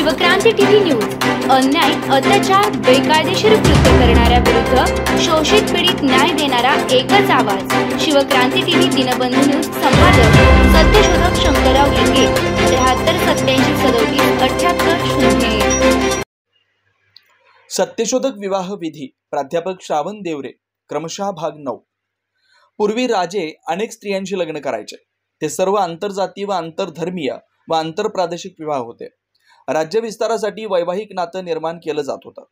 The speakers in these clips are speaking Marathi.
शिवक्रांती टीव्ही न्यूज अन्याय, अत्याचार, बेकायदेशीर कृत्य करणाऱ्या विरुद्ध शोषित पीडित न्याय देणारा एकच आवाज। शिवक्रांती टीव्ही दिनबंधू न्यूज संपादक सत्यशोधक शंकरराव लिंगे 7387377880। सत्यशोधक विवाह विधी प्राध्यापक श्रावण देवरे क्रमशः भाग 9। पूर्वी राजे अनेक स्त्रियांशी लग्न करायचे। ते सर्व आंतरजातीय व आंतरधर्मीय व आंतरप्रादेशिक विवाह होते। राज्य विस्तारासाठी वैवाहिक नातं निर्माण केलं जात होतं।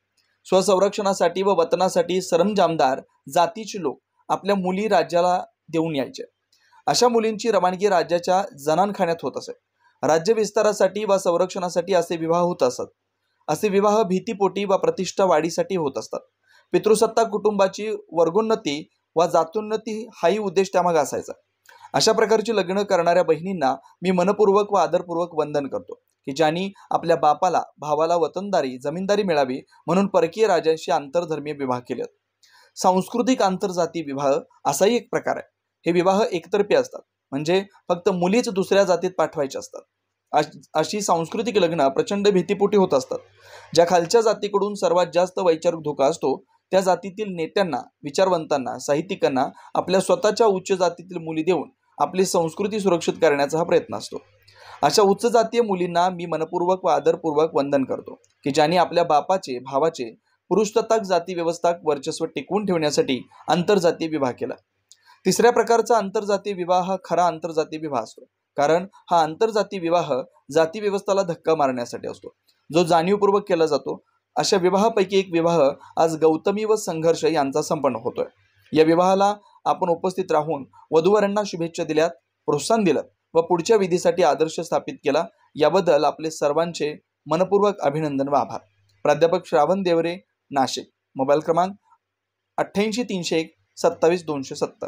स्वसंरक्षणासाठी व वतनासाठी सरंजामदार जातीचे लोक आपल्या मुली राज्याला देऊन यायचे। अशा मुलींची रवानगी राज्याच्या जनानखान्यात होत असे। राज्य विस्तारासाठी व संरक्षणासाठी असे विवाह होत असत। असे विवाह भीतीपोटी व प्रतिष्ठा वाढीसाठी होत असतात। पितृसत्ताक कुटुंबाची वर्गोन्नती व जातोन्नती हाही उद्देश त्यामागे असायचा। अशा प्रकारची लग्न करणाऱ्या बहिणींना मी मनपूर्वक व आदरपूर्वक वंदन करतो की ज्यांनी आपल्या बापाला भावाला वतनदारी जमीनदारी मिळावी म्हणून परकीय राजांशी आंतरधर्मीय विवाह केलेत। सांस्कृतिक आंतरजाती विवाह असाही एक प्रकार आहे। हे विवाह एकतर्फी असतात, म्हणजे फक्त मुलीच दुसऱ्या जातीत पाठवायचे असतात। अशी सांस्कृतिक लग्न प्रचंड भीतीपोटी होत असतात। ज्या खालच्या जातीकडून सर्वात जास्त वैचारिक धोका असतो त्या जातीतील नेत्यांना, विचारवंतांना, साहित्यिकांना आपल्या स्वतःच्या उच्च जातीतील मुली देऊन आपली संस्कृती सुरक्षित करण्याचा हा प्रयत्न असतो। अशा उच्च जातीय मुलींना मी मनपूर्वक व आदरपूर्वक वंदन करतो की ज्यांनी आपल्या बापाचे, भावाचे पुरुषसत्ताक जाती व्यवस्था वर्चस्व टिकवून ठेवण्यासाठी आंतरजातीय विवाह केला। तिसऱ्या प्रकारचा आंतरजातीय विवाह हा खरा आंतरजातीय विवाह असतो, कारण हा आंतरजातीय विवाह जाती व्यवस्थेला धक्का मारण्यासाठी असतो, जो जाणीवपूर्वक केला जातो। अशा विवाहापैकी एक विवाह आज गौतमी व संघर्ष यांचा संपन्न होतोय। या विवाहाला आपण उपस्थित राहून वधूवरांना शुभेच्छा दिल्यात, प्रोत्साहन दिलं व पुढच्या विधीसाठी आदर्श स्थापित केला, याबद्दल आपले सर्वांचे मनपूर्वक अभिनंदन व आभार। प्राध्यापक श्रावण देवरे, नाशिक। मोबाईल क्रमांक 88 301 27 270।